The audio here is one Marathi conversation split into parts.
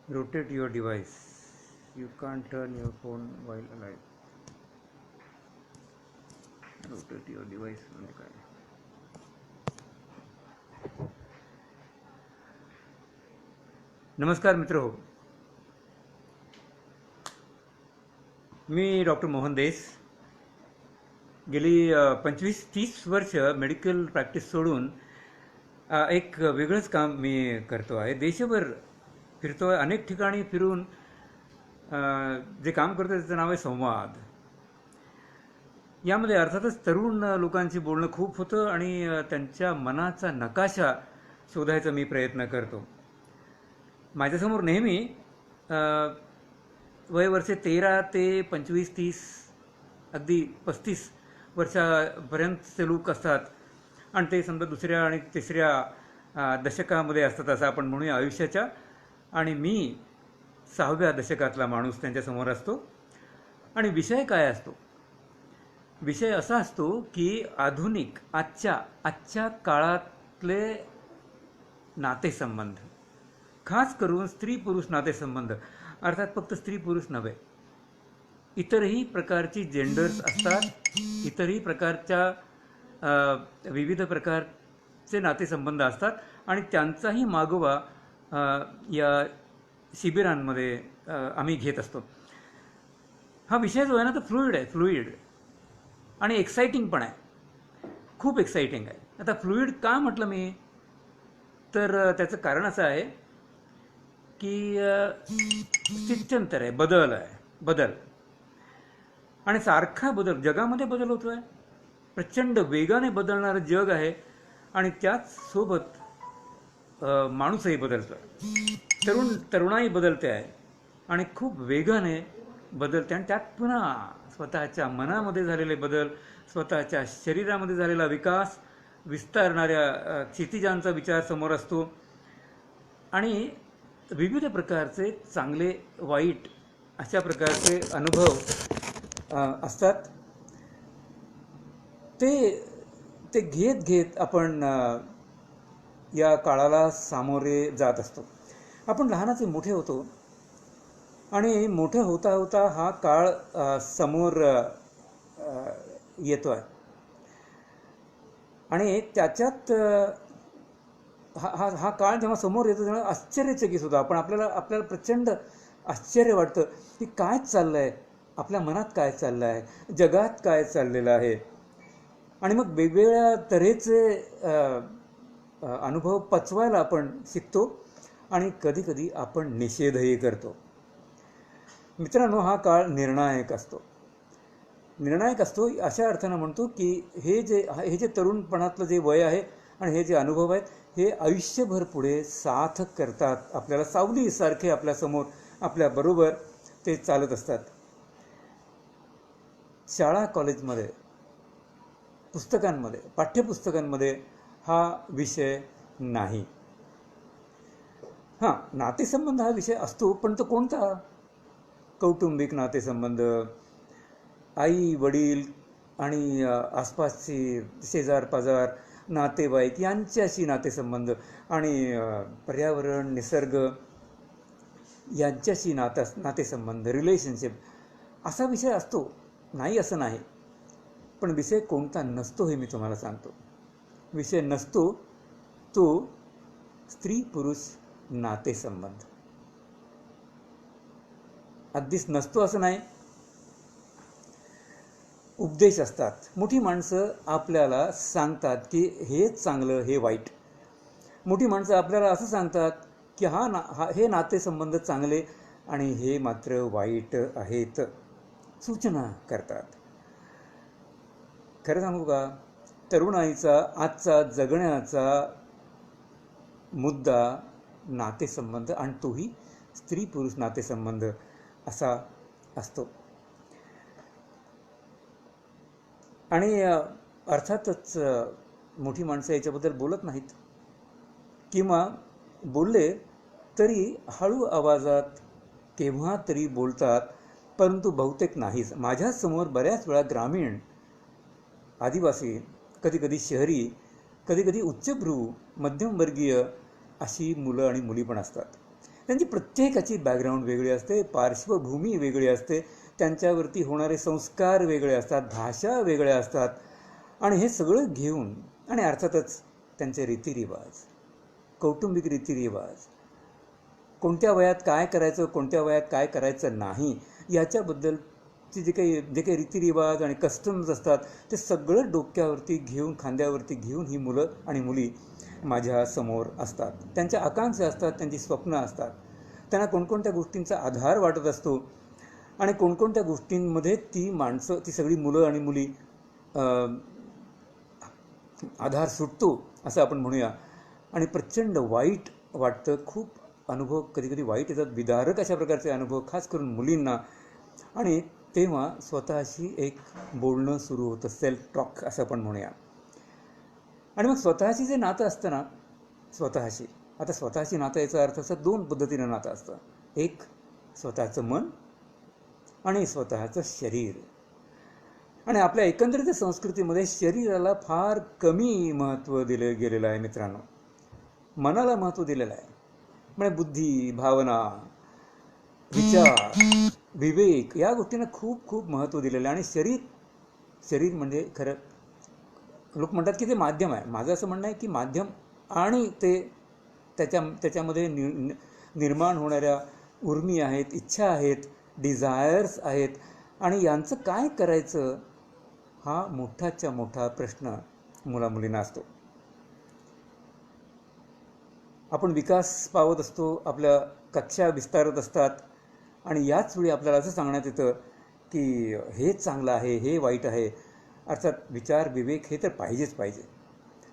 Rotate your device. You can't turn your phone while alive. Rotate your device म्हणजे काय? नमस्कार मित्र हो, मी डॉक्टर मोहन देस. गेली 25-30 वर्ष मेडिकल प्रॅक्टिस सोडून एक वेगळंच काम मी करतो आहे. देशभर फिरतो आहे, अनेक ठिकाणी फिरून जे काम करतो त्याचं नाव आहे संवाद. यामध्ये अर्थातच तरुण लोकांशी बोलणं खूप होतं आणि त्यांच्या मनाचा नकाशा शोधायचा मी प्रयत्न करतो. माझ्यासमोर नेहमी वयवर्षे 13 ते 25-30 अगदी 35 वर्षापर्यंतचे लोक असतात आणि ते समजा दुसऱ्या आणि तिसऱ्या दशकामध्ये असतात असं आपण म्हणूया आयुष्याच्या. आणि मी 6व्या दशकातला माणूस त्यांच्यासमोर असतो. आणि विषय काय असतो? विषय असा असतो की आधुनिक आजच्या काळातले नातेसंबंध, खास करून स्त्री पुरुष नातेसंबंध. अर्थात फक्त स्त्री पुरुष नव्हे, इतरही प्रकारची जेंडर्स असतात, इतरही प्रकारच्या विविध प्रकारचे नातेसंबंध असतात आणि त्यांचाही मागोवा या शिबिरांमध्ये आम्ही घेत असतो. हा विषय जो आहे ना तो फ्लुईड आणि एक्साइटिंग पण आहे, खूप एक्साइटिंग आहे. आता फ्लुईड का म्हटलं मी, तर त्याचं कारण असं आहे की स्थित्यंतर आहे, बदल आणि सारखा बदल, जगामध्ये बदल होतो आहे, प्रचंड वेगाने बदलणारं जग आहे आणि त्याच सोबत माणूसही बदलतो आहे, तरुणाई बदलते आहे आणि खूप वेगाने बदलते. आणि त्यात पुन्हा स्वतःच्या मनामध्ये झालेले बदल, स्वतःच्या शरीरामध्ये झालेला विकास, विस्तारणाऱ्या क्षितिजांचा विचार समोर असतो आणि विविध प्रकारचे चांगले वाईट अशा प्रकारचे अनुभव असतात. ते घेत आपण या काळाला सामोरे जात असतो. आपण लहानाचे मोठे होतो आणि मोठं होता होता हा काळ समोर येतो आहे आणि त्याच्यात हा काळ जेव्हा समोर येतो तेव्हा आश्चर्यचकित होतं आपण. आपल्याला प्रचंड आश्चर्य वाटतं की काय चाललं आहे, आपल्या मनात काय चाललं आहे, जगात काय चाललेलं आहे. आणि मग वेगवेगळ्या तऱ्हेचे अनुभव पचवायला आपण शिकतो आणि कधीकधी आपण निषेधही करतो. मित्रांनो, हा काळ निर्णायक असतो अशा अर्थानं म्हणतो की हे जे तरुणपणातलं जे वय आहे आणि हे जे अनुभव आहेत हे आयुष्यभर पुढे साथ करतात. आपल्याला सावलीसारखे आपल्यासमोर आपल्याबरोबर ते चालत असतात. शाळा कॉलेजमध्ये, पुस्तकांमध्ये, पाठ्यपुस्तकांमध्ये हा विषय नाही. हां, नातेसंबंध हा विषय असतो, पण तो कोणता? कौटुंबिक नातेसंबंध, आई वडील आणि आसपासची शेजार-पाजार, नातेवाईक यांच्याशी नातेसंबंध आणि पर्यावरण, निसर्ग यांच्याशी नातेसंबंध, रिलेशनशिप असा विषय असतो. नाही असं नाही, पण विषय कोणता नसतो हे मी तुम्हाला सांगतो. विषय नसतो तो स्त्री पुरुष नातेसंबंध. अगदीच नसतो असं नाही, उपदेश असतात. मोठी माणसं आपल्याला सांगतात की हे चांगलं, हे वाईट. मोठी माणसं आपल्याला असं सांगतात की हे नातेसंबंध चांगले आणि हे मात्र वाईट आहेत, सूचना करतात. खरं सांगू का, तरुणाईचा आजचा जगण्याचा मुद्दा नातेसंबंध आणि तोही स्त्री पुरुष नातेसंबंध असा असतो. आणि अर्थातच मोठी माणसं याच्याबद्दल बोलत नाहीत किंवा बोलले तरी हळू आवाजात केव्हा तरी बोलतात, परंतु बहुतेक नाहीच. माझ्यासमोर बऱ्याच वेळा ग्रामीण, आदिवासी, कधीकधी शहरी, कधीकधी उच्चभ्रू, मध्यमवर्गीय अशी मुलं आणि मुली पण असतात. त्यांची प्रत्येकाची बॅकग्राऊंड वेगळी असते, पार्श्वभूमी वेगळी असते, त्यांच्यावरती होणारे संस्कार वेगळे असतात, भाषा वेगळ्या असतात. आणि हे सगळं घेऊन आणि अर्थातच त्यांचे रीतिरिवाज, कौटुंबिक रीतिरिवाज, कोणत्या वयात काय करायचं, कोणत्या वयात काय करायचं नाही, याच्याबद्दलचे जे काही रीतिरिवाज आणि कस्टम्स असतात ते सगळं डोक्यावरती घेऊन, खांद्यावरती घेऊन ही मुलं आणि मुली माझ्या समोर असतात. त्यांच्या आकांक्षा असतात, त्यांची स्वप्न असतात, त्यांना कोणकोणत्या गोष्टींचा आधार वाटत असतो आणि कोणकोणत्या गोष्टींमध्ये ती सगळी मुलं आणि मुली आधार सुटतो असं आपण म्हणूया. आणि प्रचंड वाईट वाटतं, खूप अनुभव कधीकधी वाईट येतात, विदारक अशा प्रकारचे अनुभव, खास करून मुलींना. आणि तेव्हा स्वतःशी एक बोलणं सुरू होतं, सेल्फ टॉक असं आपण म्हणूया. आणि मग स्वतःशी जे नातं असतं ना, स्वतःशी नातं याचा अर्थ असा 2 पद्धतीनं नातं असतं. एक स्वतःचं मन आणि स्वतःचं शरीर. आणि आपल्या एकंदरीत संस्कृतीमध्ये शरीराला फार कमी महत्त्व दिलं गेलेलं आहे मित्रांनो. मनाला महत्त्व दिलेलं आहे. म्हणजे बुद्धी, भावना, विचार, विवेक या गोष्टींना खूप खूप महत्त्व दिलेलं आहे. आणि शरीर म्हणजे खरं लोक म्हणतात की ते माध्यम आहे. माझं असं म्हणणं आहे की माध्यम आणि ते त्याच्यामध्ये निर्माण होणाऱ्या उर्मी आहेत, इच्छा आहेत, डिझायर्स आहेत, आणि यांचं काय करायचं हा मोठाच्या मोठा प्रश्न मुलामुलींना असतो. आपण विकास पावत असतो, आपल्या कक्षा विस्तारत असतात, आणि याच वेळी आपल्याला असं सांगण्यात येतं की हे चांगलं आहे, हे वाईट आहे. अर्थात विचार, विवेक हे तर पाहिजेच पाहिजे,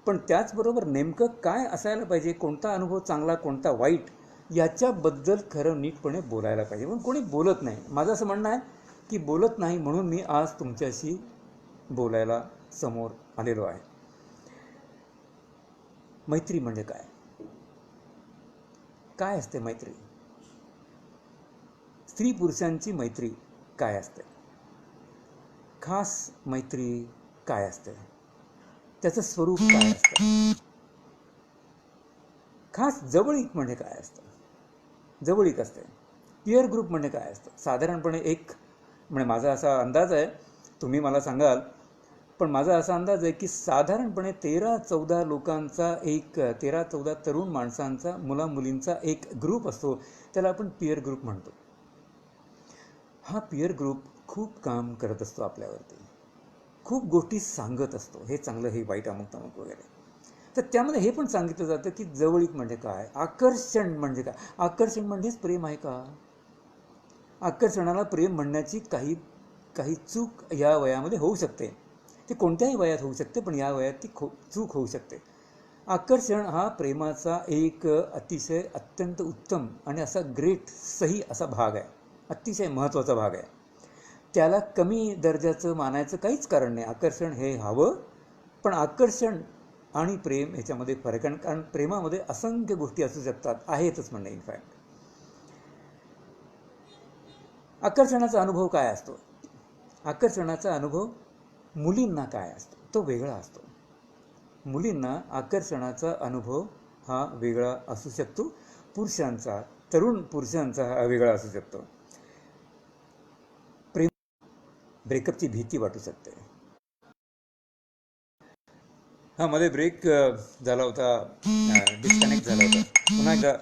पण त्याचबरोबर नेमकं काय असायला पाहिजे, कोणता अनुभव चांगला, कोणता वाईट, याच्याबद्दल खरं नीटपणे बोलायला पाहिजे. पण कोणी बोलत नाही. माझं असं म्हणणं आहे की बोलत नाही, म्हणून मी आज तुमच्याशी बोलायला समोर आलेलो आहे. मैत्री म्हणजे काय? काय असते मैत्री? स्त्री पुरुषांची मैत्री काय असते? खास मैत्री काय असते? त्याचं स्वरूप काय असतं? खास जवळीक म्हणजे काय असतं? जवळीक असते. पिअर ग्रुप म्हणजे काय असतं? साधारणपणे म्हणजे माझा असा अंदाज आहे, तुम्ही मला सांगाल, पण माझा असा अंदाज आहे की साधारणपणे 13-14 लोकांचा 13-14 तरुण माणसांचा, मुलामुलींचा एक ग्रुप असतो. त्याला आपण पिअर ग्रुप म्हणतो. हा पिअर ग्रुप खूप काम करत असतो आपल्यावरती, खूप गोष्टी सांगत असतो, हे चांगलं, हे वाईट, अमुक तमुक वगैरे. तर त्यामध्ये हे पण सांगितलं जातं की जवळीक म्हणजे काय, आकर्षण म्हणजे काय. आकर्षण म्हणजेच प्रेम आहे का? आकर्षणाला प्रेम म्हणण्याची काही चूक या वयामध्ये होऊ शकते. ते कोणत्याही वयात होऊ शकते, पण या वयात ती चूक होऊ शकते. आकर्षण हा प्रेमाचा एक अतिशय अत्यंत उत्तम आणि असा सही असा भाग आहे, अतिशय महत्त्वाचा भाग आहे. त्याला कमी दर्जाचं मानायचं काहीच कारण नाही. आकर्षण हे हवं, पण आकर्षण आणि प्रेम ह्याच्यामध्ये फरक आहे. कारण प्रेमामध्ये असंख्य गोष्टी असू शकतात, आहेतच म्हणणे. इनफॅक्ट आकर्षणाचा अनुभव काय असतो? आकर्षणाचा अनुभव मुलींना काय असतो तो वेगळा असतो. मुलींना आकर्षणाचा अनुभव हा वेगळा असू शकतो, तरुण पुरुषांचा हा वेगळा असू शकतो. प्रेम ब्रेकअपची भीती वाटू शकते. हा मध्ये ब्रेक झाला होता, डिस्कनेक्ट झाला होता. पुन्हा एकदा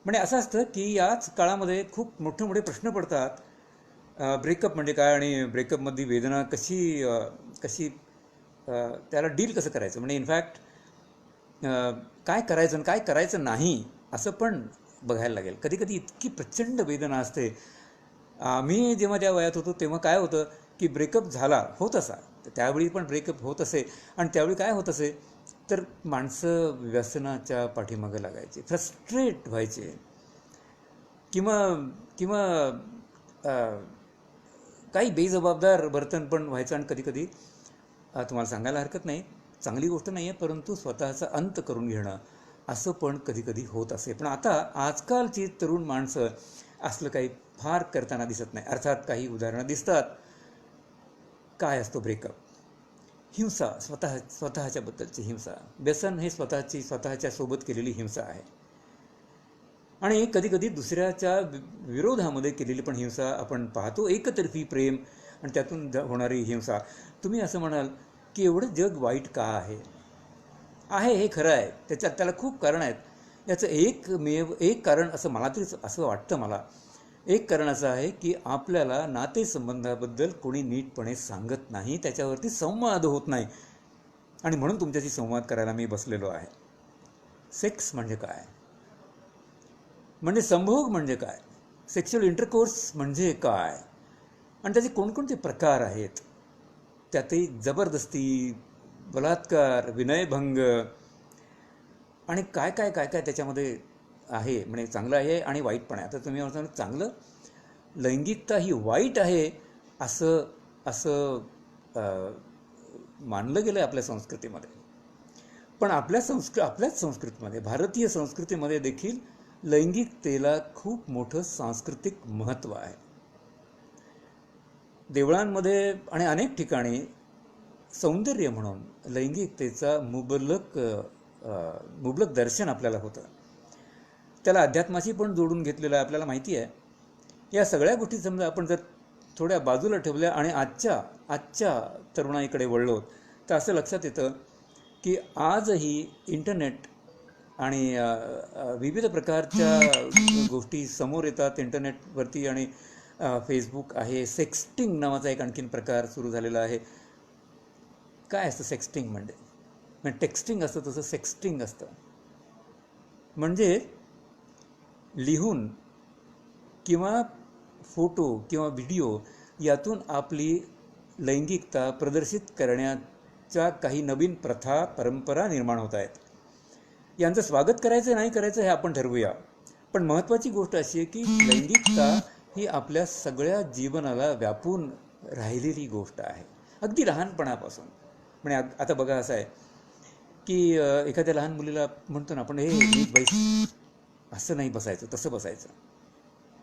म्हणजे असं असतं की याच काळामध्ये खूप मोठे मोठे प्रश्न पडतात. ब्रेकअप म्हणजे काय आणि ब्रेकअपमधली वेदना कशी त्याला डील कसं करायचं. म्हणजे इनफॅक्ट काय करायचं आणि काय करायचं नाही असं पण बघायला लागेल. कधी कधी इतकी प्रचंड वेदना असते. आम्ही जेव्हा त्या वयात होतो तेव्हा काय होतं की ब्रेकअप होत असा, त्यावेळी पण ब्रेकअप होत असे, आणि त्यावेळी काय होत असे तर माणसं व्यसनाच्या पाठीमागे लागायचे, फ्रस्ट्रेट व्हायचे, किंवा काही बेजबाबदार वर्तन पण व्हायचं. आणि कधीकधी तुम्हाला सांगायला हरकत नाही, चांगली गोष्ट नाही आहे, परंतु स्वतःचा अंत करून घेणं असं पण कधीकधी होत असे. पण आता आजकालची तरुण माणसं असलं काही फार करताना दिसत नाही. अर्थात काही उदाहरणं दिसतात. काय असतो ब्रेकअप? हिंसा, स्वतःच्या बद्दलची हिंसा. व्यसन हे स्वतःच्या सोबत केलेली हिंसा आहे. आणि कधीकधी दुसऱ्याच्या विरोधामध्ये केलेली पण हिंसा आपण पाहतो, एकतर्फी प्रेम आणि त्यातून होणारी हिंसा. तुम्ही असं म्हणाल की एवढं जग वाईट का आहे? आहे, हे खरं आहे. त्याला खूप कारण आहेत. याचं एक कारण असं मला तरी असं वाटतं मला, एक कारण असं आहे की आपल्याला नातेसंबंधाबद्दल कोणी नीटपणे सांगत नाही, त्याच्यावरती संवाद होत नाही. आणि म्हणून तुमच्याशी संवाद करायला मी बसलेलो आहे. सेक्स म्हणजे काय? म्हणजे संभोग म्हणजे काय? सेक्शुअल इंटरकोर्स म्हणजे काय? आणि त्याचे कोणकोणते प्रकार आहेत? त्यातही जबरदस्ती, बलात्कार, विनयभंग आणि काय काय काय काय त्याच्यामध्ये आहे. म्हणजे चांगलं आहे आणि वाईट पण आहे. आता तुम्ही म्हणता चांगलं, लैंगिकता ही वाईट आहे असं असं मानलं गेलं आहे आपल्या संस्कृतीमध्ये. पण आपल्याच संस्कृतीमध्ये, भारतीय संस्कृतीमध्ये देखील लैंगिकतेला खूप मोठं सांस्कृतिक महत्त्व आहे. देवळांमध्ये आणि अनेक ठिकाणी सौंदर्य म्हणून लैंगिकतेचा मुबलक दर्शन आपल्याला होतं. त्याला अध्यात्माशी पण जोडून घेतलेलं आहे, आपल्याला माहिती आहे. या सगळ्या गोष्टी समजा आपण जर थोड्या बाजूला ठेवल्या आणि आजच्या तरुणाईकडे वळलो तर असं लक्षात येतं की आजही इंटरनेट आणि विविध प्रकारच्या गोष्टी समोर येतात इंटरनेटवरती. आणि फेसबुक आहे, सेक्स्टिंग नावाचा एक आणखीन प्रकार सुरू झालेला आहे. काय असतं सेक्स्टिंग? म्हणजे टेक्स्टिंग असतं तसं सेक्स्टिंग असतं. म्हणजे लिहून किंवा फोटो किंवा व्हिडिओ यातून आपली लैंगिकता प्रदर्शित करण्याच्या काही नवीन प्रथा, परंपरा निर्माण होत आहेत. यांचं स्वागत करायचं नाही करायचं हे आपण ठरवूया. पण महत्त्वाची गोष्ट अशी आहे की लैंगिकता ही आपल्या सगळ्या जीवनाला व्यापून राहिलेली गोष्ट आहे, अगदी लहानपणापासून. म्हणजे आता बघा असं आहे की एखाद्या लहान मुलीला म्हणतो ना आपण, हे नीट बैस, असं नाही बसायचं, तसं बसायचं,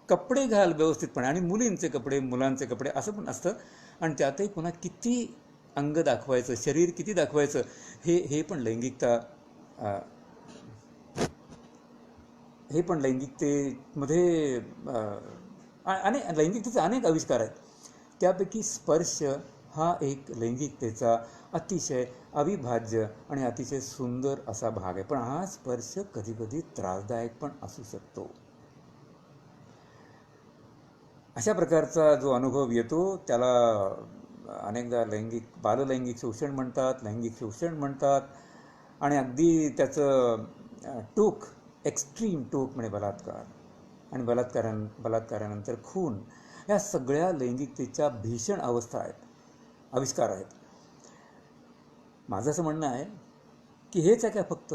कपडे घाल व्यवस्थितपणे. आणि मुलींचे कपडे, मुलांचे कपडे असं पण असतं. आणि त्यातही पुन्हा किती अंग दाखवायचं, शरीर किती दाखवायचं, हे पण लैंगिकता, हे पण लैंगिकतेमध्ये लैंगिकतेचे अनेक आविष्कार आहेत. त्यापैकी स्पर्श हा एक लैंगिकतेचा अतिशय अविभाज्य आणि अतिशय सुंदर असा भाग आहे. पण हा स्पर्श कधीकधी त्रासदायक पण असू शकतो. अशा प्रकारचा जो अनुभव येतो त्याला अनेकदा बाललैंगिक शोषण म्हणतात, लैंगिक शोषण म्हणतात. आणि अगदी त्याचं टोक, एक्स्ट्रीम टोक म्हणजे बलात्कार. आणि बलात्कारानंतर खून, या सगळ्या लैंगिकतेच्या भीषण अवस्था आहेत, आविष्कार आहेत. माझं असं म्हणणं आहे की हेच आहे काय फक्त?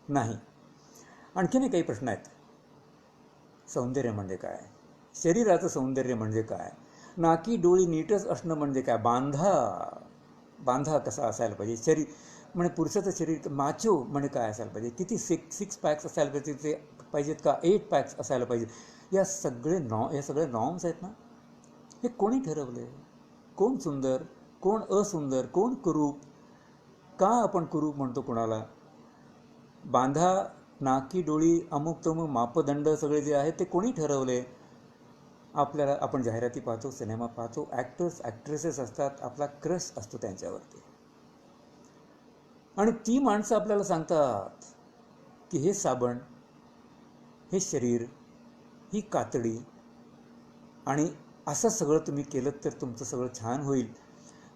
नाही, आणखीनही काही प्रश्न आहेत. सौंदर्य म्हणजे काय? शरीराचं सौंदर्य म्हणजे काय? नाकी डोळी नीटच असणं म्हणजे काय? बांधा कसा असायला पाहिजे? शरीर म्हणजे पुरुषाचं शरीर माचो म्हणजे काय असायला पाहिजे? किती सिक्स पॅक्स असायला पाहिजे ते पाहिजेत का 8 पॅक्स असायला पाहिजे? या सगळे नॉर्म्स आहेत ना, हे कोणी ठरवले? कोण सुंदर, कोण असुंदर, कोण कुरूप, का आपण कुरूप म्हणतो कोणाला? बांधा, नाकी डोळी, अमुक तमुक मापदंड सगळे जे आहेत ते कोणी ठरवले? आपल्याला, आपण जाहिराती पाहतो, सिनेमा पाहतो, ॲक्टर्स ॲक्ट्रेसेस असतात, आपला क्रश असतो त्यांच्यावरती. आणि ती माणसं आपल्याला सांगतात की हे साबण, हे शरीर, ही कातडी, आणि असं सगळं तुम्ही केलं तर तुमचं सगळं छान होईल.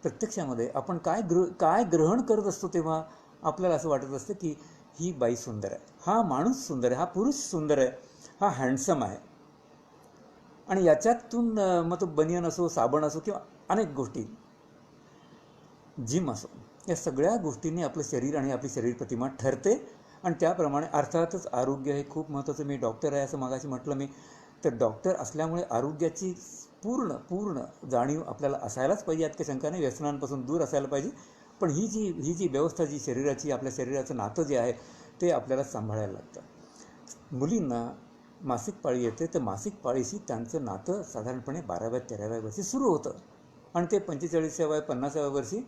प्रत्यक्षामध्ये आपण काय ग्रहण करत असतो तेव्हा आपल्याला असं वाटत असतं की ही बाई सुंदर आहे, हा माणूस सुंदर आहे, हा पुरुष सुंदर आहे, हा हँडसम आहे. आणि याच्यातून मग तो बनियन असो, साबण असो किंवा अनेक गोष्टी, जिम असो, या सगळ्या गोष्टींनी आपलं शरीर आणि आपली शरीर प्रतिमा ठरते. आणि त्याप्रमाणे अर्थातच आरोग्य हे खूप महत्त्वाचं. मी डॉक्टर आहे असं मागाशी म्हटलं मी, तर डॉक्टर असल्यामुळे आरोग्याची पूर्ण जाणीव आपल्याला असायलाच पाहिजे. यात काही शंका नाही, व्यसनांपासून दूर असायला पाहिजे. पण ही जी व्यवस्था, जी शरीराची, आपल्या शरीराचं नातं जे आहे ते आपल्याला सांभाळायला लागतं. मुलींना मासिक पाळी येते, तर मासिक पाळीशी त्यांचं नातं साधारणपणे 12व्या-13व्या वर्षी सुरू होतं आणि ते 45व्या 50व्या वर्षी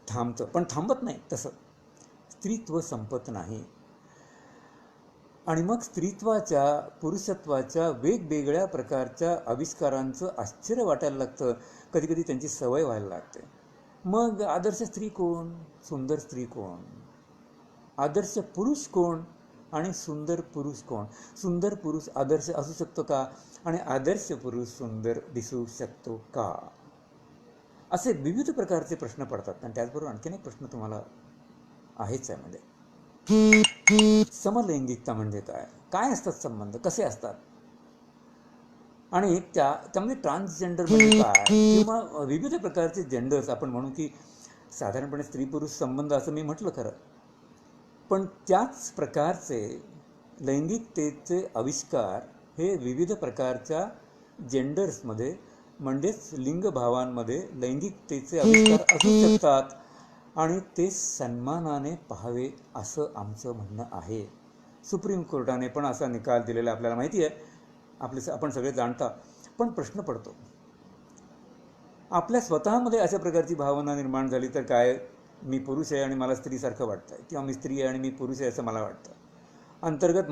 थांबतं. पण थांबत नाही तसं, स्त्रीत्व संपत नाही. आणि मग स्त्रीत्वाच्या पुरुषत्वाच्या वेगवेगळ्या प्रकारच्या आविष्कारांचं आश्चर्य वाटायला लागतं. कधी कधी त्यांची सवय व्हायला लागते. मग आदर्श स्त्री कोण, सुंदर स्त्री कोण, आदर्श पुरुष कोण आणि सुंदर पुरुष कोण, सुंदर पुरुष आदर्श असू शकतो का आणि आदर्श पुरुष सुंदर दिसू शकतो का, असे विविध प्रकारचे प्रश्न पडतात. आणि त्याचबरोबर आणखीन एक प्रश्न तुम्हाला आहेच आहे, म्हणजे समलैंगिकता म्हणजे काय, काय असतात संबंध, कसे असतात, आणि त्यामध्ये ट्रान्सजेंडर म्हणजे काय, किंवा विविध प्रकारचे जेंडर्स. आपण म्हणू की साधारणपणे स्त्री पुरुष संबंध असं मी म्हटलं खरं, पण त्याच प्रकारचे लैंगिकतेचे आविष्कार हे विविध प्रकारच्या जेंडर्समध्ये म्हणजेच लिंगभावांमध्ये लैंगिकतेचे आविष्कार असू शकतात आणि ते सन्मानाने पाहावे असं आमचं म्हणणं आहे. सुप्रीम कोर्टाने पण असा निकाल दिलेला आपल्याला माहिती आहे, आपण सगळे जाणता. पण प्रश्न पडतो, आपल्या स्वतःमध्ये अशा प्रकारची भावना निर्माण झाली तर काय, मी पुरुष आहे आणि मला स्त्रीसारखं वाटतं आहे, किंवा मी स्त्री आहे आणि मी पुरुष आहे असं मला वाटतं. अंतर्गत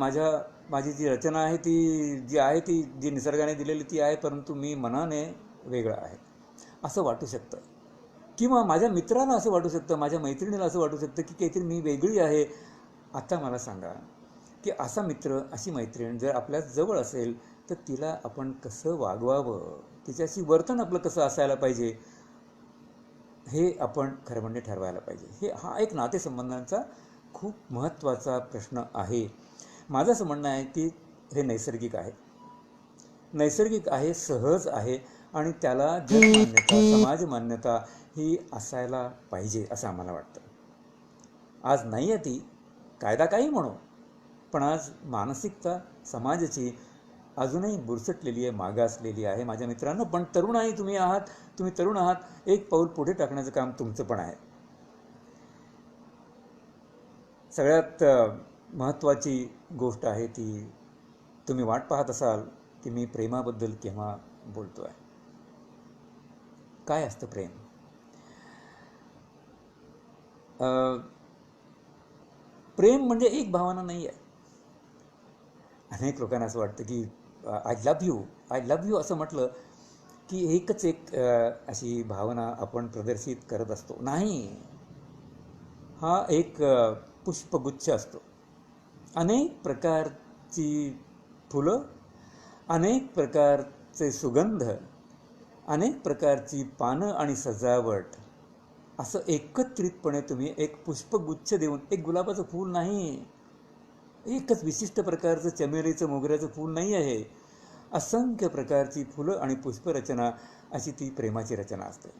माझी जी रचना आहे ती जी निसर्गाने दिलेली ती आहे, परंतु मी मनाने वेगळा आहे असं वाटू शकतं. किंवा माझ्या मित्राला असं वाटू शकतं, माझ्या मैत्रिणीला असं वाटू शकतं की काहीतरी मी वेगळी आहे. आता मला सांगा की असा मित्र, अशी मैत्रीण जर आपल्या जवळ असेल तर तिला आपण कसं वागवावं, तिच्याशी वर्तन आपलं कसं असायला पाहिजे, हे आपण खरं म्हणजे ठरवायला पाहिजे. हा एक नातेसंबंधांचा खूप महत्त्वाचा प्रश्न आहे. माझं असं म्हणणं आहे की हे नैसर्गिक आहे, सहज आहे, आणि त्याला जगमान्यता, समाज मान्यता ही असायला पाहिजे असं आम्हाला वाटतं. आज नाही आहे ती, कायदा काही म्हणू, पण आज मानसिकता समाजाची अजूनही बुरसटलेली आहे, मागासलेली आहे. माझ्या मित्रांनो, पण तरुण तुम्ही तरुण आहात, एक पाऊल पुढे टाकण्याचं काम तुमचं पण आहे. सगळ्यात महत्त्वाची गोष्ट आहे ती, तुम्ही वाट पाहत असाल की मी प्रेमाबद्दल केव्हा बोलतो आहे. काय असतं प्रेम? प्रेम म्हणजे एक भावना नाही आहे. अनेक लोकांना असं वाटतं की आय लव्ह यू असं म्हटलं की एकच अशी भावना आपण प्रदर्शित करत असतो. नाही, हा एक पुष्पगुच्छ असतो. अनेक प्रकारची फुलं, अनेक प्रकारचे सुगंध, अनेक प्रकारची पानं आणि सजावट, असं एकत्रितपणे तुम्ही एक पुष्पगुच्छ देऊन, एक गुलाबाचं फूल नाही, एकच विशिष्ट प्रकारचं चमेलीचं मोगऱ्याचं फूल नाही आहे, असंख्य प्रकारची फुलं आणि पुष्परचना, अशी ती प्रेमाची रचना असते.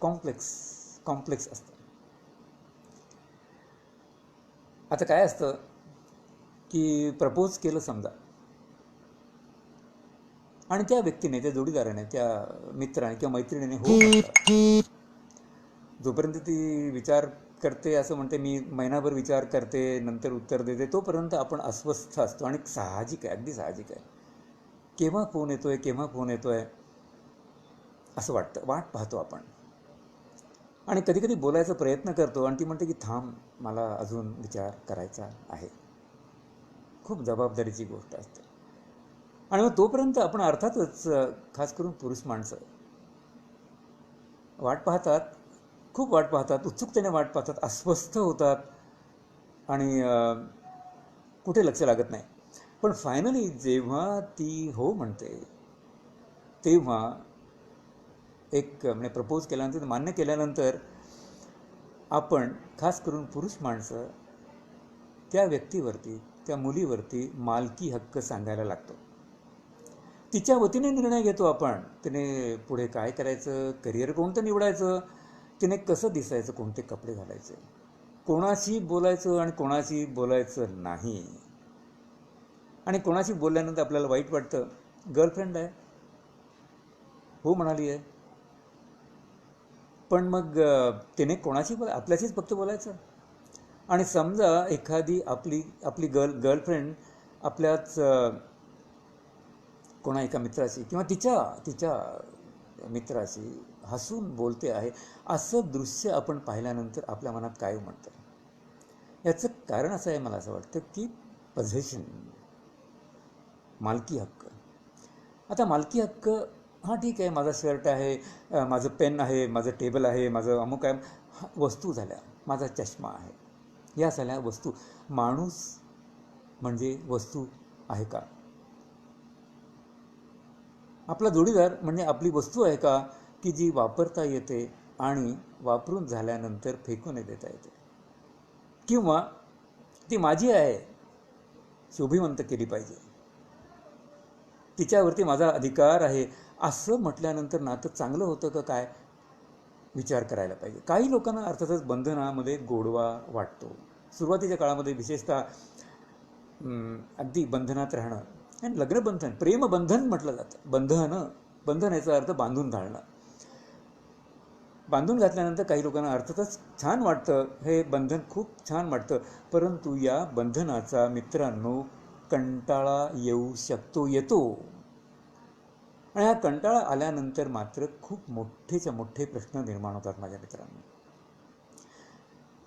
कॉम्प्लेक्स असतं. आता काय असतं की प्रपोज केलं समजा, आणि त्या व्यक्तीने, त्या जोडीदाराने, त्या मित्राने किंवा मैत्रिणीने हो म्हटलं. जोपर्यंत ती विचार करते, असं म्हणते मी महिनाभर विचार करते नंतर उत्तर देते, तोपर्यंत आपण अस्वस्थ असतो. आणि साहजिक आहे, अगदी साहजिक आहे. केव्हा फोन येतोय असं वाटतं, वाट पाहतो आपण. आणि कधी कधी बोलायचा प्रयत्न करतो आणि ती म्हणते की थांब, मला अजून विचार करायचा आहे. खूप जबाबदारीची गोष्ट असते. आणि मग तोपर्यंत आपण अर्थातच, खास करून पुरुष माणसं वाट पाहतात, खूप वाट पाहतात, उत्सुकतेने वाट पाहतात, अस्वस्थ होतात आणि कुठे लक्ष लागत नाही. पण फायनली जेव्हा ती हो म्हणते, तेव्हा म्हणजे प्रपोज केल्यानंतर, मान्य केल्यानंतर, आपण खास करून पुरुष माणसं त्या व्यक्तीवरती, त्या मुलीवरती मालकी हक्क सांगायला लागतो. तिच्या वतीने निर्णय घेतो आपण. तिने पुढे काय करायचं, करिअर कोणतं निवडायचं, तिने कसं दिसायचं, कोणते कपडे घालायचे, कोणाशी बोलायचं आणि कोणाशी बोलायचं नाही. आणि कोणाशी बोलल्यानंतर आपल्याला वाईट वाटतं, गर्लफ्रेंड आहे, हो म्हणाली आहे, पण मग तिने कोणाशी आपल्याशीच फक्त बोलायचं. आणि समजा एखादी आपली गर्लफ्रेंड आपल्याच कोणा एका मित्राशी किंवा तिच्या मित्राशी हसून बोलते आहे, असं दृश्य आपण पाहिल्यानंतर आपल्या मनात काय उमटतं? याचं कारण असं आहे, मला असं वाटतं की मालकी हक्क. आता मालकी हक्क हां ठीक आहे, माझा शर्ट आहे, माझं पेन आहे, माझं टेबल आहे, माझं अमुक आहे, वस्तू झाल्या, माझा चष्मा आहे, या झाल्या वस्तू. माणूस म्हणजे वस्तू आहे का? आपला जोडीदार म्हणजे आपली वस्तू आहे का, की जी वापरता येते आणि वापरून झाल्यानंतर फेकून देता येते? किंवा ती माझी आहे, शोभिवंत केली पाहिजे, तिच्यावरती माझा अधिकार आहे, असं म्हटल्यानंतर नातं चांगलं होतं का काय, विचार करायला पाहिजे. काही लोकांना अर्थातच बंधनामध्ये गोडवा वाटतो. सुरुवातीच्या काळामध्ये विशेषतः अगदी बंधनात राहणं, आणि लग्नबंधन, प्रेमबंधन म्हटलं जातं. बंधन याचा अर्थ बांधून घालणं. बांधून घातल्यानंतर काही लोकांना अर्थातच छान वाटतं, हे बंधन खूप छान वाटतं. परंतु या बंधनाचा मित्रांनो कंटाळा येतो. आणि हा कंटाळा आल्यानंतर मात्र खूप मोठेच्या मोठे प्रश्न निर्माण होतात माझ्या मित्रांनो.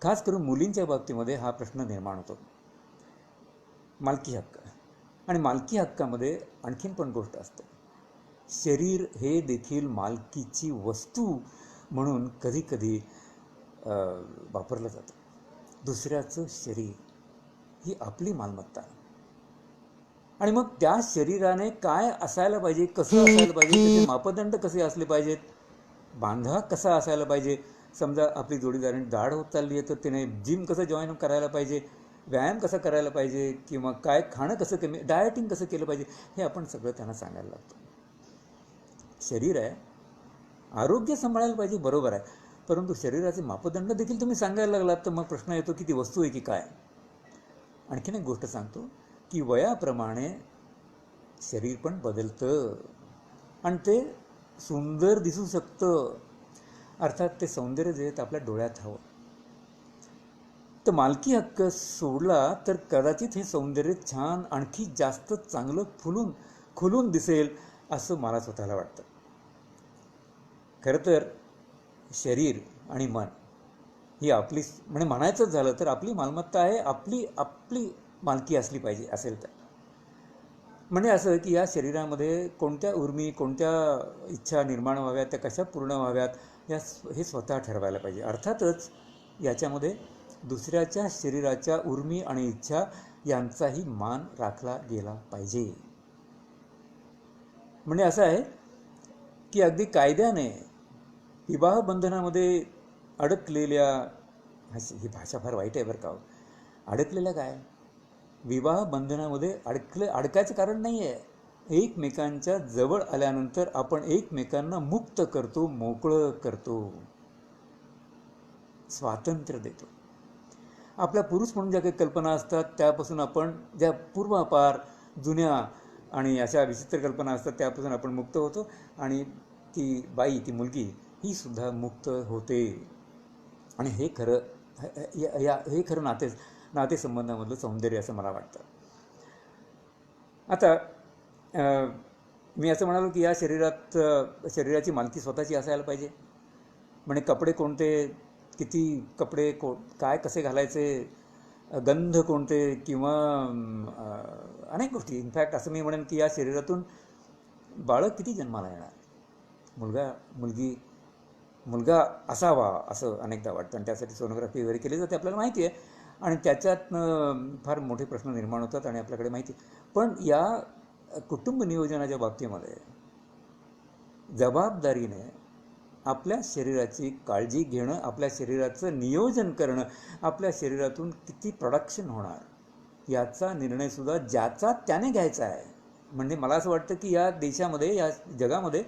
खास करून मुलींच्या बाबतीमध्ये हा प्रश्न निर्माण होतो, मालकी हक्क. आणि मालकी हक्कामध्ये आणखीन पण गोष्ट असते, शरीर हे देखील मालकीची वस्तू म्हणून कधी कधी वापरलं जातं. दुसऱ्याचं शरीर ही आपली मालमत्ता, आणि मग त्या शरीराने काय असायला पाहिजे, कसं असायला पाहिजे, त्याचे मापदंड कसे असले पाहिजेत, बांधा कसा असायला पाहिजे. समजा आपली जोडीदाराने दाढ होत चालली आहे तर तिने जिम कसं जॉईन करायला पाहिजे, व्यायाम कसा करायला पाहिजे, किंवा काय खाणं कसं कमी, डायटिंग कसं केलं पाहिजे, हे आपण सगळं त्यांना सांगायला लागतो. शरीर आहे, आरोग्य सांभाळायला पाहिजे, बरोबर आहे, परंतु शरीराचे मापदंड देखील तुम्ही सांगायला लागलात तर मग प्रश्न येतो की ती वस्तू आहे की काय. आणखीन एक गोष्ट सांगतो की वयाप्रमाणे शरीर पण बदलतं आणि ते सुंदर दिसू शकतं. अर्थात ते सौंदर्य जे आहे आपल्या डोळ्यात हवं. तर मालकी हक्क सोडला तर कदाचित हे सौंदर्य छान, आणखी जास्त चांगलं खुलून दिसेल असं मला स्वतःला वाटतं. खरं तर शरीर आणि मन ही आपली, म्हणजे म्हणायचंच झालं तर आपली मालमत्ता आहे, आपली मालकी असली पाहिजे असेल तर. म्हणजे असं की या शरीरामध्ये कोणत्या उर्मी, कोणत्या इच्छा निर्माण व्हाव्यात, त्या कशा पूर्ण व्हाव्यात, हे स्वतः ठरवायला पाहिजे. अर्थातच याच्यामध्ये दुसऱ्याच्या शरीराच्या उर्मी आणि इच्छा यांचाही मान राखला गेला पाहिजे. म्हणजे असं आहे की अगदी कायद्याने विवाह बंधनामध्ये अडकलेल्या, ही भाषा फार वाईट आहे बरं का, अडकलेल्या काय, विवाह बंधनामध्ये अडकायचं कारण नाही आहे. एकमेकांच्या जवळ आल्यानंतर आपण एकमेकांना मुक्त करतो, मोकळं करतो, स्वातंत्र्य देतो. आपल्या पुरुष म्हणून ज्या काही कल्पना असतात त्यापासून आपण, ज्या पूर्वापार जुन्या आणि अशा विचित्र कल्पना असतात त्यापासून आपण मुक्त होतो, आणि ती बाई, ती मुलगी ही सुद्धा मुक्त होते. आणि हे खरं नातेसंबंधामधलं सौंदर्य असं मला वाटतं. आता मी असं म्हणालो की या शरीराची मालकी स्वतःची असायला पाहिजे. म्हणजे कपडे कोणते, किती कपडे, काय कसे घालायचे, गंध कोणते, किंवा अनेक गोष्टी. इनफॅक्ट असं मी म्हणेन की या शरीरातून बाळक किती जन्माला येणार, मुलगा असावा असं अनेकदा वाटतं, आणि त्यासाठी सोनोग्राफी वगैरे केली जाते आपल्याला माहिती आहे, आणि त्याच्यात फार मोठे प्रश्न निर्माण होतात आणि आपल्याकडे माहिती. पण या कुटुंब नियोजनाच्या बाबतीमध्ये जबाबदारीने आपल्या शरीराची काळजी घेणं, आपल्या शरीराचं नियोजन करणं, आपल्या शरीरातून किती प्रोडक्शन होणार याचा निर्णयसुद्धा ज्याचा त्याने घ्यायचा आहे. म्हणजे मला असं वाटतं की या देशामध्ये, या जगामध्ये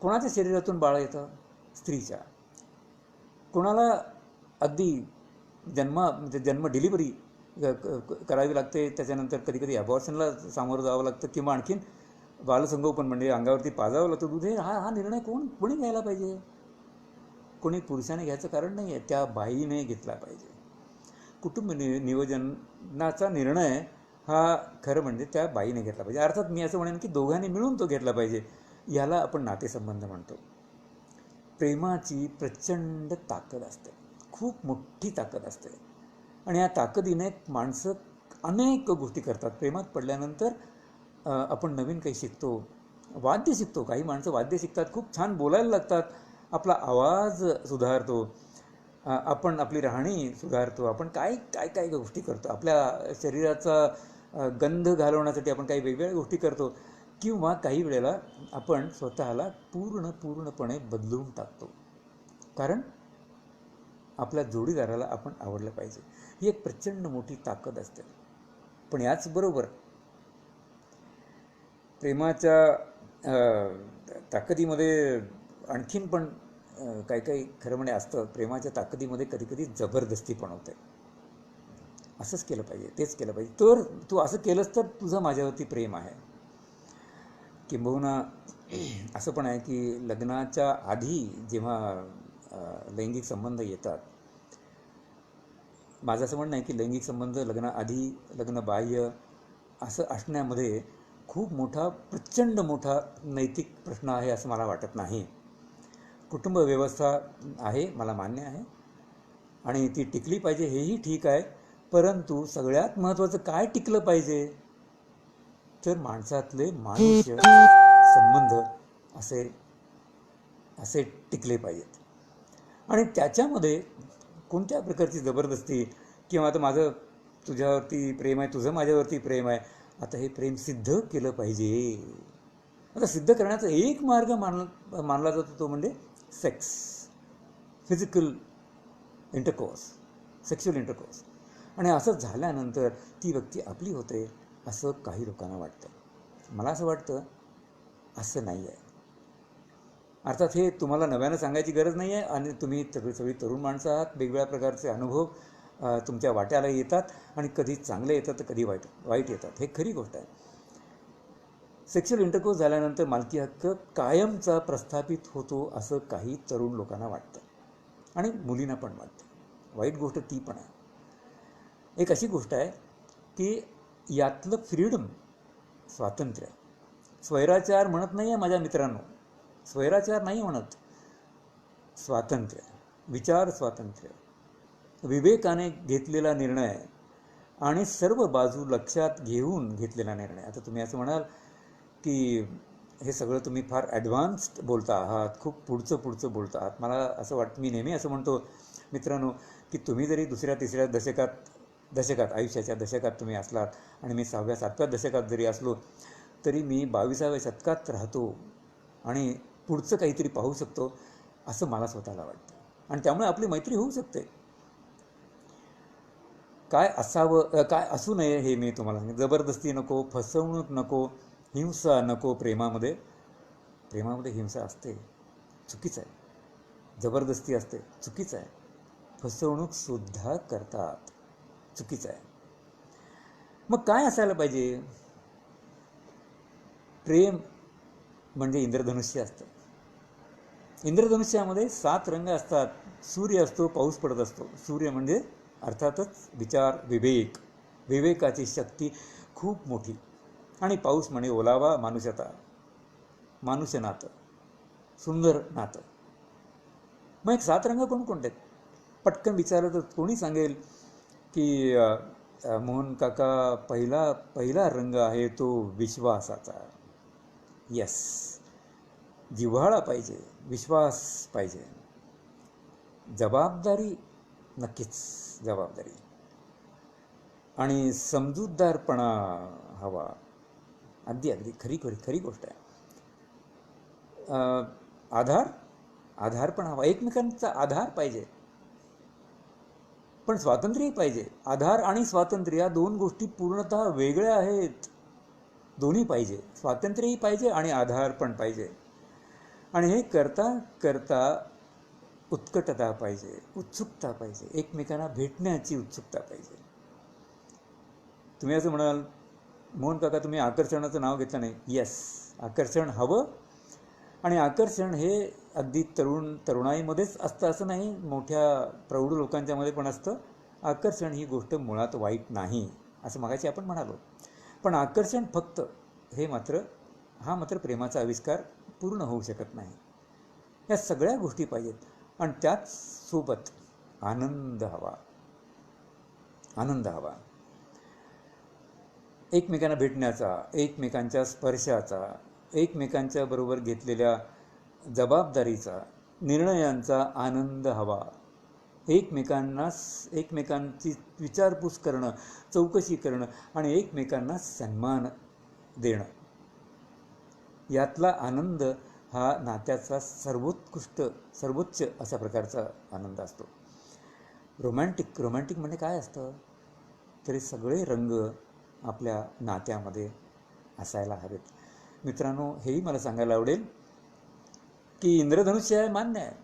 कोणाच्या शरीरातून बाळ येतं, स्त्रीच्या. कोणाला अगदी जन्म डिलिव्हरी करावी लागते, त्याच्यानंतर कधी कधी अबॉर्शनला सामोरं जावं लागतं, किंवा आणखीन बालसंगोपन म्हणजे अंगावरती पाजावं लागतं दूध. हा निर्णय कोणी घ्यायला पाहिजे? कोणी पुरुषाने घ्यायचं कारण नाही आहे, त्या बाईने घेतला पाहिजे. कुटुंब नियोजनाचा निर्णय हा खरं म्हणजे त्या बाईने घेतला पाहिजे. अर्थात मी असं म्हणेन की दोघांनी मिळून तो घेतला पाहिजे. याला आपण नातेसंबंध म्हणतो. प्रेमाची प्रचंड ताकद असते, खूप मोठी ताकद असते, आणि या ताकदीने माणसं अनेक गोष्टी करतात. प्रेमात पडल्यानंतर आपण नवीन काही शिकतो, वाद्य शिकतो. काही माणसं वाद्य शिकतात, खूप छान बोलायला लागतात, आपला आवाज सुधारतो, आपण आपली राहणी सुधारतो, आपण काय काय काय गोष्टी करतो, आपल्या शरीराचा गंध घालवण्यासाठी आपण काही वेगवेगळ्या गोष्टी करतो, किंवा काही वेळेला आपण स्वतःला पूर्णपणे बदलून टाकतो, कारण आपल्या जोडीदाराला आपण आवडलं पाहिजे. ही एक प्रचंड मोठी ताकद असते. पण याचबरोबर प्रेमाच्या ताकदीमध्ये आणखीन पण काही काही खरं म्हणजे असतं. प्रेमाच्या ताकदीमध्ये कधीकधी जबरदस्ती पण होते. असंच केलं पाहिजे, तेच केलं पाहिजे, तर तू असं केलंस तर तुझं माझ्यावरती प्रेम आहे. किंबहुना असं पण आहे की लग्नाच्या आधी जेव्हा लैंगिक संबंध येतात, माझं असं म्हणणं आहे की लैंगिक संबंध लग्नाआधी लग्नबाह्य असं असण्यामध्ये खूप मोठा, प्रचंड मोठा नैतिक प्रश्न आहे असं मला वाटत नाही. कुटुंब व्यवस्था आहे, मला मान्य आहे, आणि ती टिकली पाहिजे, हेही ठीक आहे. परंतु सगळ्यात महत्त्वाचं काय टिकलं पाहिजे, तर माणसातले मानुष्य संबंध असे टिकले पाहिजेत. आणि त्याच्यामध्ये कोणत्या प्रकारची जबरदस्ती, किंवा आता माझं तुझ्यावरती प्रेम आहे, तुझं माझ्यावरती प्रेम आहे, आता हे प्रेम सिद्ध केलं पाहिजे. आता सिद्ध करण्याचा एक मार्ग मानला जातो, तो म्हणजे sex, physical intercourse, sexual intercourse. आणि असं झाल्यानंतर ती व्यक्ती आपली होते असं काही लोकांना वाटतं. मला असं वाटतं असं नाही आहे. अर्थात हे तुम्हाला नव्यानं सांगायची गरज नाही आहे, आणि तुम्ही सगळी तरुण माणसं आहात, वेगवेगळ्या प्रकारचे अनुभव तुमच्या वाट्याला येतात, आणि कधी चांगले येतात तर कधी वाईट येतात, हे खरी गोष्ट आहे. सेक्शुअल इंटरकोर्स झाल्यानंतर मालकी हक्क कायमचा प्रस्थापित होतो असं काही तरुण लोकांना वाटतं, आणि मुलींना पण वाटतं. वाईट गोष्ट ती पण आहे. एक अशी गोष्ट आहे की यातलं फ्रीडम, स्वातंत्र्य, स्वैराचार म्हणत नाही आहे माझ्या मित्रांनो, स्वैराचार नाही म्हणत, स्वातंत्र्य, विचार स्वातंत्र्य, विवेकाने घेतलेला निर्णय, आणि सर्व बाजू लक्षात घेऊन घेतलेला निर्णय. आता तुम्ही असं म्हणाल की हे सगळं तुम्ही फार ॲडव्हान्स्ड बोलता आहात, खूप पुढचं बोलता आहात. मला असं वाटतं, मी नेहमी असं म्हणतो मित्रांनो, की तुम्ही जरी दुसऱ्या तिसऱ्या दशकात आयुष्याच्या दशकात तुम्ही असलात, आणि मी 6व्या 7व्या दशकात जरी असलो, तरी मी 22व्या शतकात राहतो, आणि पुढचं काहीतरी पाहू शकतो असं मला स्वतःला वाटतं. आणि त्यामुळे आपली मैत्री होऊ शकते. काय असावं, काय असू नये, हे मी तुम्हाला सांगेन. जबरदस्ती नको, फसवणूक नको, हिंसा नको. प्रेमामध्ये हिंसा असते, चुकीचं आहे. जबरदस्ती असते, चुकीचं आहे. फसवणूकसुद्धा करतात, चुकीचं आहे. मग काय असायला पाहिजे? प्रेम म्हणजे इंद्रधनुष्य असतं. इंद्रधनुष्यामध्ये 7 रंग असतात. सूर्य असतो, पाऊस पडत असतो. सूर्य म्हणजे अर्थातच विचार, विवेकाची शक्ती खूप मोठी, आणि पाऊस म्हणजे ओलावा, मानुष्यता, मानुष्य नातं, सुंदर नातं. मग एक 7 रंग कोणकोणते आहेत? पटकन विचारलं तर कोणी सांगेल की मोहन काका, पहिला रंग आहे तो विश्वासाचा. यस, जिव्हाळा पाहिजे, विश्वास पाहिजे, जबाबदारी, नक्कीच जबाबदारी, आणि समजूतदारपणा हवा. अगदी खरी गोष्ट आहे. आधार पण हवा, एकमेकांचा आधार पाहिजे, पण स्वातंत्र्यही पाहिजे. आधार आणि स्वातंत्र्य या 2 गोष्टी पूर्णतः वेगळ्या आहेत. दोन्ही पाहिजे, स्वातंत्र्यही पाहिजे आणि आधार पण पाहिजे. आणि हे करता उत्कटता पाहिजे, उत्सुकता पाहिजे, एकमेकांना भेटण्याची उत्सुकता पाहिजे. तुम्ही असं म्हणाल, मोहन काका तुम्ही आकर्षणाचं नाव घेतलं नाही. येस, आकर्षण हवं, आणि आकर्षण हे अगदी तरुणाईमध्येच असतं असं नाही, मोठ्या प्रौढ लोकांच्यामध्ये पण असतं. आकर्षण ही गोष्ट मुळात वाईट नाही असं मगाशी आपण म्हणालो. पण आकर्षण फक्त हा मात्र प्रेमाचा आविष्कार पूर्ण होऊ शकत नाही. या सगळ्या गोष्टी पाहिजेत, आणि त्याच सोबत आनंद हवा. एकमेकांना भेटण्याचा, एकमेकांच्या स्पर्शाचा, एकमेकांच्या बरोबर घेतलेल्या जबाबदारीचा, निर्णयांचा आनंद हवा, एकमेकांची विचारपूस करणं, चौकशी करणं आणि एकमेकांना सन्मान देणं, यातला आनंद हा नात्याचा सर्वोच्च अशा प्रकारचा आनंद असतो. रोमॅन्टिक म्हणजे काय असतं? तरी सगळे रंग आपल्या नात्यामध्ये असायला हवेत. मित्रांनो, हेही मला सांगायला आवडेल की इंद्रधनुष्य आहे, मान्य आहे,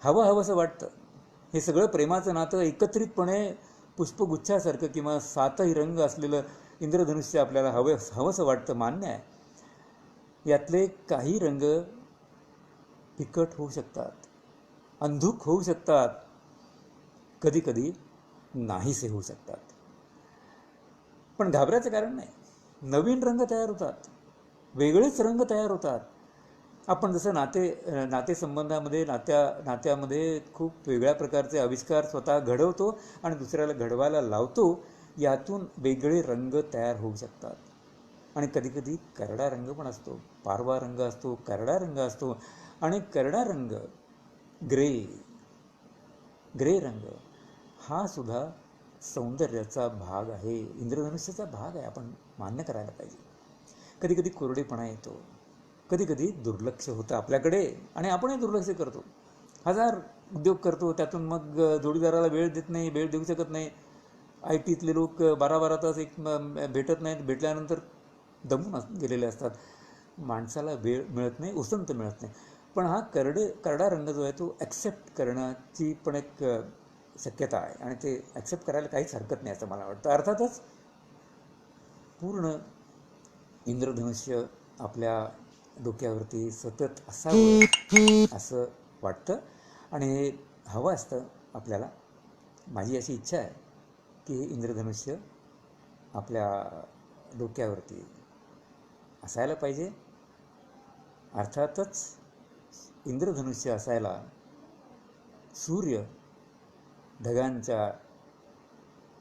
हवंसं वाटतं. हे सगळं प्रेमाचं नातं एकत्रितपणे पुष्पगुच्छासारखं किंवा 7ही रंग असलेलं इंद्रधनुष्य आपल्याला हवंसं वाटतं, मान्य आहे. यातले काही रंग फिकट होऊ शकतात, अंधुक होऊ शकतात, कधी नाहीसे होऊ शकतात. पण घाबरायचं कारण नाही. नवीन रंग तयार होतात, वेगळेच रंग तयार होतात. आपण जसं नातेसंबंधामध्ये नात्यामध्ये खूप वेगळ्या प्रकारचे आविष्कार स्वतः घडवतो आणि दुसऱ्याला घडवायला लावतो, यातून वेगळे रंग तयार होऊ शकतात. आणि कधी करडा रंग पण असतो, पारवा रंग असतो, करडा रंग असतो. आणि करडा रंग, ग्रे रंग हा सुद्धा सौंदर्याचा भाग आहे, इंद्रधनुष्याचा भाग आहे, आपण मान्य करायला पाहिजे. कधी कोरडेपणा येतो, कधी दुर्लक्ष होतं आपल्याकडे आणि आपणही दुर्लक्ष करतो. 1000 उद्योग करतो, त्यातून मग जोडीदाराला वेळ देऊ शकत नाही. IT तले लोक 12 तास भेटत नाहीत, भेटल्यानंतर दमून गेलेले असतात. माणसाला वेळ मिळत नाही, उसंत मिळत नाही. पण हा करडा रंग जो आहे तो ॲक्सेप्ट करण्याची पण एक शक्यता आहे आणि ते ॲक्सेप्ट करायला काहीच हरकत नाही असं मला वाटतं. अर्थातच पूर्ण इंद्रधनुष्य आपल्या डोक्यावरती सतत असावं असं वाटतं आणि हे हवं असतं आपल्याला. माझी अशी इच्छा आहे की इंद्रधनुष्य आपल्या डोक्यावरती असायला पाहिजे. अर्थातच इंद्रधनुष्य असायला सूर्य ढगांच्या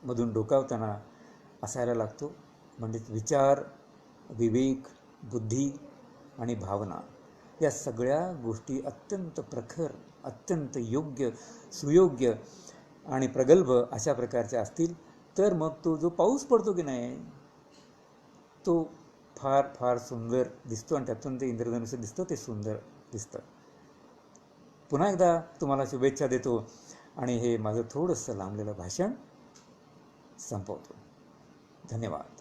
मधून डोकावताना असायला लागतो. म्हणजेच विचार, विवेक, बुद्धी आणि भावना या सगळ्या गोष्टी अत्यंत प्रखर, अत्यंत योग्य, सुयोग्य आणि प्रगल्भ अशा प्रकारच्या असतील तर मग तो जो पाऊस पडतो की नाही तो फार सुंदर दिसतो आणि त्यातून ते इंद्रधनुष्य दिसतं, ते सुंदर दिसतं. पुन्हा एकदा तुम्हाला शुभेच्छा देतो आणि हे माझं थोडंसं लांबलेलं भाषण संपवतो. धन्यवाद.